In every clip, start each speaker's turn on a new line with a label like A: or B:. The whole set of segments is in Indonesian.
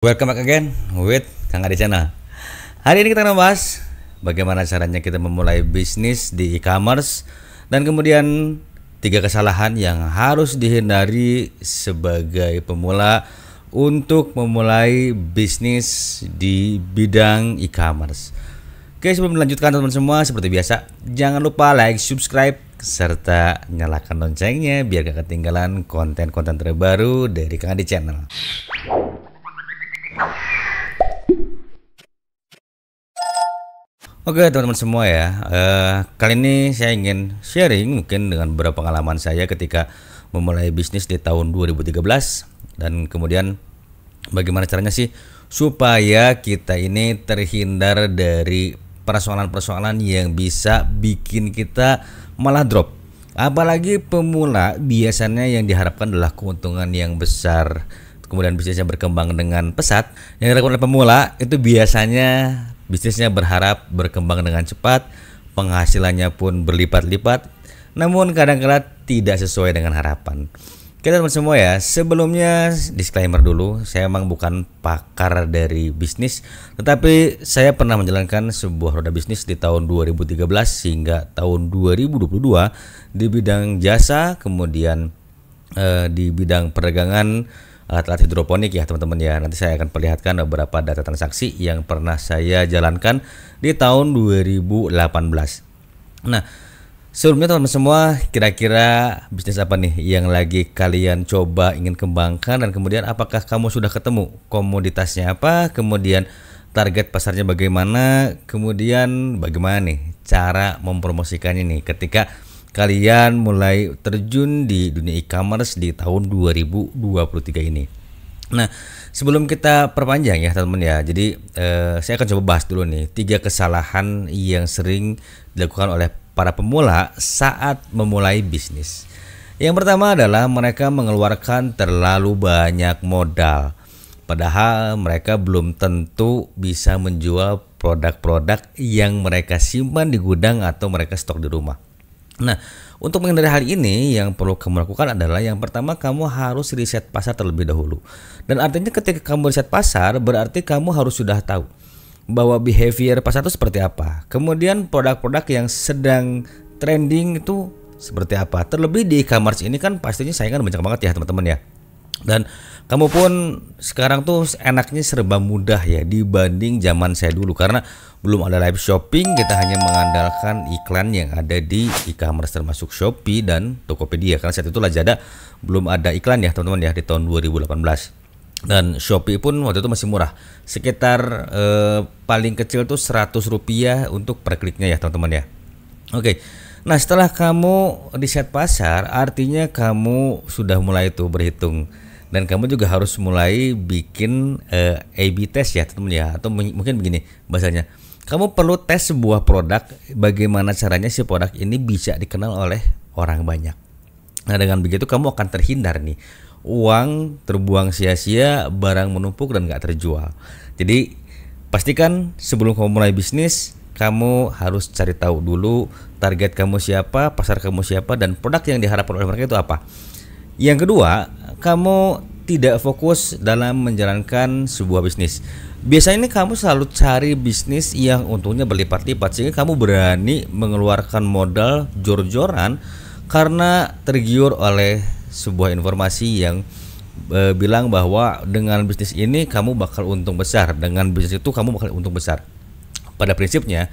A: Welcome back again with Kang Adi Channel. Hari ini kita akan membahas bagaimana caranya kita memulai bisnis di e-commerce dan kemudian 3 kesalahan yang harus dihindari sebagai pemula untuk memulai bisnis di bidang e-commerce. Oke, sebelum melanjutkan teman-teman semua, seperti biasa jangan lupa like, subscribe, serta nyalakan loncengnya biar gak ketinggalan konten-konten terbaru dari Kang Adi Channel. Oke teman-teman semua ya, kali ini saya ingin sharing mungkin dengan beberapa pengalaman saya ketika memulai bisnis di tahun 2013 dan kemudian bagaimana caranya sih supaya kita ini terhindar dari persoalan-persoalan yang bisa bikin kita malah drop. Apalagi pemula biasanya yang diharapkan adalah keuntungan yang besar, kemudian bisnisnya berkembang dengan pesat. Yang dilakukan oleh pemula itu biasanya bisnisnya berharap berkembang dengan cepat, penghasilannya pun berlipat-lipat, namun kadang-kala tidak sesuai dengan harapan. Oke teman semua ya, sebelumnya disclaimer dulu, saya memang bukan pakar dari bisnis, tetapi saya pernah menjalankan sebuah roda bisnis di tahun 2013 hingga tahun 2022 di bidang jasa, kemudian di bidang perdagangan alat-alat hidroponik ya teman-teman ya. Nanti saya akan perlihatkan beberapa data transaksi yang pernah saya jalankan di tahun 2018. Nah, sebelumnya teman-teman semua, kira-kira bisnis apa nih yang lagi kalian coba ingin kembangkan, dan kemudian apakah kamu sudah ketemu komoditasnya apa, kemudian target pasarnya bagaimana, kemudian bagaimana nih cara mempromosikannya nih ketika kalian mulai terjun di dunia e-commerce di tahun 2023 ini. Nah, sebelum kita perpanjang ya teman-teman ya, jadi saya akan coba bahas dulu nih 3 kesalahan yang sering dilakukan oleh para pemula saat memulai bisnis. Yang pertama adalah mereka mengeluarkan terlalu banyak modal, padahal mereka belum tentu bisa menjual produk-produk yang mereka simpan di gudang atau mereka stok di rumah. Nah, untuk menghindari hal ini yang perlu kamu lakukan adalah yang pertama, kamu harus riset pasar terlebih dahulu. Dan artinya ketika kamu riset pasar berarti kamu harus sudah tahu bahwa behavior pasar itu seperti apa. Kemudian produk-produk yang sedang trending itu seperti apa. Terlebih di e-commerce ini kan pastinya saingan banyak banget ya teman-teman ya. Dan kamu pun sekarang tuh enaknya serba mudah ya dibanding zaman saya dulu, karena belum ada live shopping, kita hanya mengandalkan iklan yang ada di e-commerce termasuk Shopee dan Tokopedia, karena saat itu Lazada belum ada iklan ya teman-teman ya di tahun 2018. Dan Shopee pun waktu itu masih murah, sekitar paling kecil tuh Rp100 untuk per kliknya ya teman-teman ya. Oke. Nah, setelah kamu riset pasar, artinya kamu sudah mulai tuh berhitung. Dan kamu juga harus mulai bikin A/B test ya teman-teman ya, atau mungkin begini bahasanya. Kamu perlu tes sebuah produk, bagaimana caranya si produk ini bisa dikenal oleh orang banyak. Nah, dengan begitu kamu akan terhindar nih uang terbuang sia-sia, barang menumpuk dan gak terjual. Jadi pastikan sebelum kamu mulai bisnis, kamu harus cari tahu dulu target kamu siapa, pasar kamu siapa, dan produk yang diharapkan oleh mereka itu apa. Yang kedua, kamu tidak fokus dalam menjalankan sebuah bisnis. Biasanya ini kamu selalu cari bisnis yang untungnya berlipat-lipat, sehingga kamu berani mengeluarkan modal jor-joran karena tergiur oleh sebuah informasi yang bilang bahwa dengan bisnis ini kamu bakal untung besar, dengan bisnis itu kamu bakal untung besar. Pada prinsipnya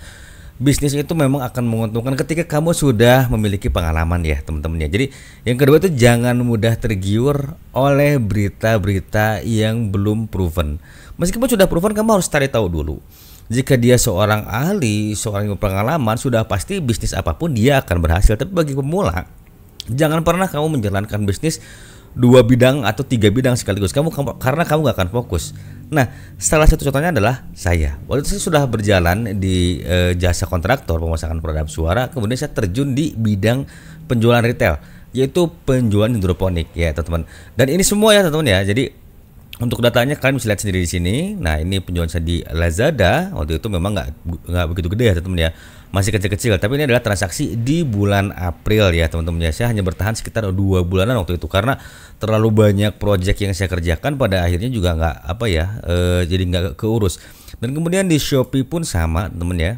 A: bisnis itu memang akan menguntungkan ketika kamu sudah memiliki pengalaman ya teman-teman ya. Jadi yang kedua itu jangan mudah tergiur oleh berita-berita yang belum proven. Meskipun sudah proven, kamu harus cari tahu dulu. Jika dia seorang ahli, seorang yang berpengalaman, sudah pasti bisnis apapun dia akan berhasil. Tapi bagi pemula, jangan pernah kamu menjalankan bisnis 2 bidang atau 3 bidang sekaligus. Karena kamu gak akan fokus. Nah, salah satu contohnya adalah saya. Waktu itu saya sudah berjalan di jasa kontraktor pemasangan peredam suara, kemudian saya terjun di bidang penjualan retail, yaitu penjualan hidroponik ya teman-teman. Dan ini semua ya teman-teman ya. Jadi Untuk datanya kalian bisa lihat sendiri di sini. Nah, ini penjualan saya di Lazada. Waktu itu memang nggak begitu gede ya teman-teman ya. Masih kecil-kecil, tapi ini adalah transaksi di bulan April ya teman-teman ya. Saya hanya bertahan sekitar 2 bulanan waktu itu karena terlalu banyak project yang saya kerjakan, pada akhirnya juga nggak apa ya, jadi nggak keurus. Dan kemudian di Shopee pun sama teman ya.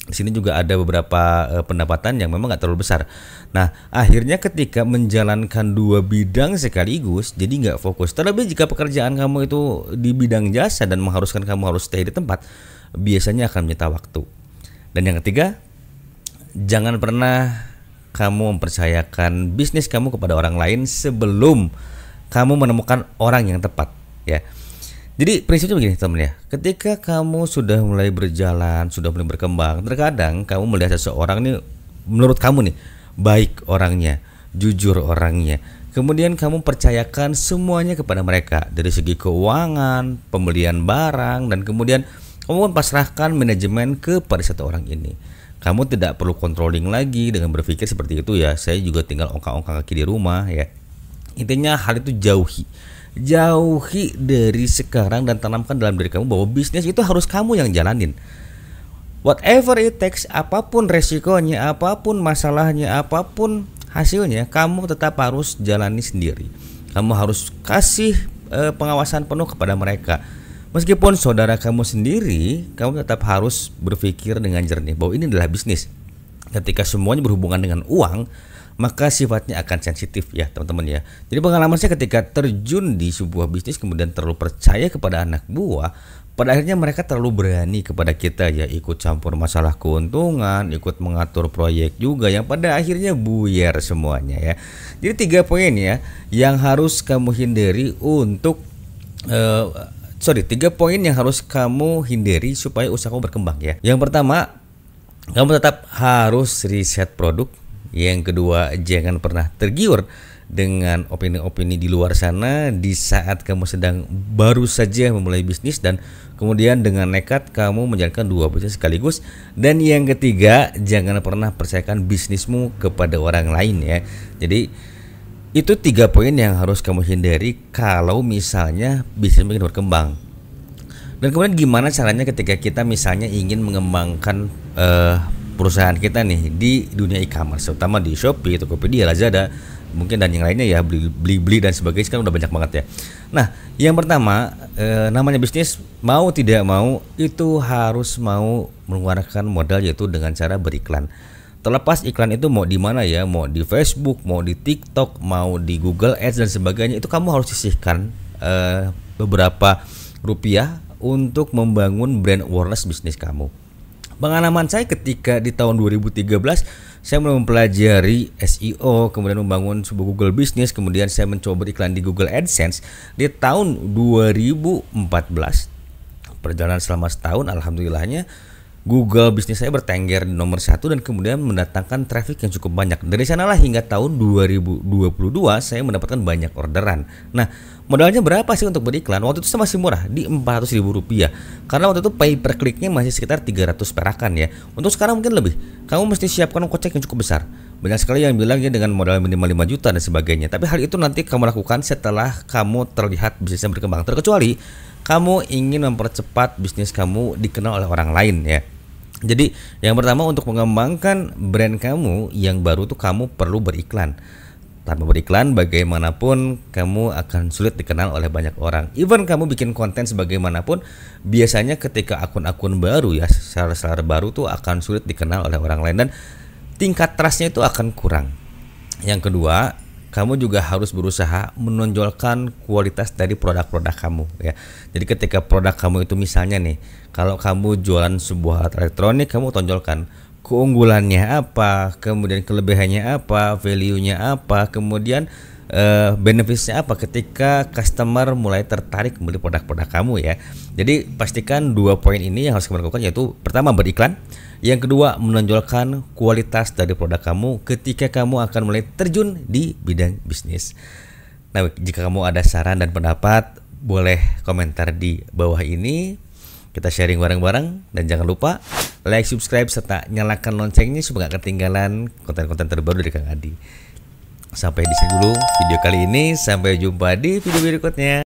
A: Di sini juga ada beberapa pendapatan yang memang nggak terlalu besar. Nah, akhirnya ketika menjalankan 2 bidang sekaligus, jadi nggak fokus. Terlebih jika pekerjaan kamu itu di bidang jasa dan mengharuskan kamu harus stay di tempat, biasanya akan menyita waktu. Dan yang ketiga, jangan pernah kamu mempercayakan bisnis kamu kepada orang lain sebelum kamu menemukan orang yang tepat, ya. Jadi prinsipnya begini teman ya, ketika kamu sudah mulai berjalan, sudah mulai berkembang, terkadang kamu melihat seseorang nih, menurut kamu nih baik orangnya, jujur orangnya, kemudian kamu percayakan semuanya kepada mereka dari segi keuangan, pembelian barang, dan kemudian kamu pasrahkan manajemen kepada satu orang ini. Kamu tidak perlu controlling lagi dengan berpikir seperti itu ya, saya juga tinggal ongkang-ongkang kaki di rumah ya. Intinya hal itu jauhi dari sekarang dan tanamkan dalam diri kamu bahwa bisnis itu harus kamu yang jalanin. Whatever it takes, apapun resikonya, apapun masalahnya, apapun hasilnya, kamu tetap harus jalani sendiri. Kamu harus kasih pengawasan penuh kepada mereka. Meskipun saudara kamu sendiri, kamu tetap harus berpikir dengan jernih bahwa ini adalah bisnis. Ketika semuanya berhubungan dengan uang, maka sifatnya akan sensitif ya teman-teman ya. Jadi pengalaman saya ketika terjun di sebuah bisnis kemudian terlalu percaya kepada anak buah, pada akhirnya mereka terlalu berani kepada kita ya, ikut campur masalah keuntungan, ikut mengatur proyek juga yang pada akhirnya buyar semuanya ya. Jadi 3 poin ya yang harus kamu hindari untuk 3 poin yang harus kamu hindari supaya usahamu berkembang ya. Yang pertama, kamu tetap harus riset produk. Yang kedua, jangan pernah tergiur dengan opini-opini di luar sana di saat kamu sedang baru saja memulai bisnis dan kemudian dengan nekat kamu menjalankan 2 bisnis sekaligus. Dan yang ketiga, jangan pernah percayakan bisnismu kepada orang lain ya. Jadi itu 3 poin yang harus kamu hindari kalau misalnya bisnis makin berkembang. Dan kemudian gimana caranya ketika kita misalnya ingin mengembangkan perusahaan kita nih di dunia e-commerce, terutama di Shopee, Tokopedia, Lazada, mungkin dan yang lainnya ya, beli dan sebagainya kan udah banyak banget ya. Nah, yang pertama namanya bisnis mau tidak mau itu harus mau mengeluarkan modal, yaitu dengan cara beriklan. Terlepas iklan itu mau di mana ya, mau di Facebook, mau di TikTok, mau di Google Ads dan sebagainya, itu kamu harus sisihkan beberapa rupiah untuk membangun brand awareness bisnis kamu. Pengalaman saya ketika di tahun 2013 saya mulai mempelajari SEO, kemudian membangun sebuah Google Business, kemudian saya mencoba beriklan di Google AdSense di tahun 2014. Perjalanan selama setahun, alhamdulillahnya Google bisnis saya bertengger di nomor 1 dan kemudian mendatangkan traffic yang cukup banyak. Dari sanalah hingga tahun 2022 saya mendapatkan banyak orderan. Nah, modalnya berapa sih untuk beriklan? Waktu itu masih murah, di Rp400.000. Karena waktu itu pay per kliknya masih sekitar 300 perakan ya. Untuk sekarang mungkin lebih. Kamu mesti siapkan kocek yang cukup besar. Banyak sekali yang bilang ya dengan modal minimal 5 juta dan sebagainya. Tapi hal itu nanti kamu lakukan setelah kamu terlihat bisnisnya berkembang. Terkecuali kamu ingin mempercepat bisnis kamu dikenal oleh orang lain ya. Jadi yang pertama, untuk mengembangkan brand kamu yang baru tuh kamu perlu beriklan. Tanpa beriklan bagaimanapun kamu akan sulit dikenal oleh banyak orang. Even kamu bikin konten sebagaimanapun, biasanya ketika akun-akun baru ya, seller baru tuh akan sulit dikenal oleh orang lain dan tingkat trustnya itu akan kurang. Yang kedua, kamu juga harus berusaha menonjolkan kualitas dari produk-produk kamu ya. Jadi ketika produk kamu itu misalnya nih, kalau kamu jualan sebuah alat elektronik, kamu tonjolkan keunggulannya apa, kemudian kelebihannya apa, value-nya apa, kemudian benefitsnya apa ketika customer mulai tertarik membeli produk-produk kamu ya. Jadi pastikan 2 poin ini yang harus kamu lakukan, yaitu pertama beriklan, yang kedua menonjolkan kualitas dari produk kamu ketika kamu akan mulai terjun di bidang bisnis. Nah, jika kamu ada saran dan pendapat, boleh komentar di bawah ini. Kita sharing bareng-bareng dan jangan lupa like, subscribe serta nyalakan loncengnya supaya gak ketinggalan konten-konten terbaru dari Kang Adi. Sampai di sini dulu video kali ini, sampai jumpa di video berikutnya.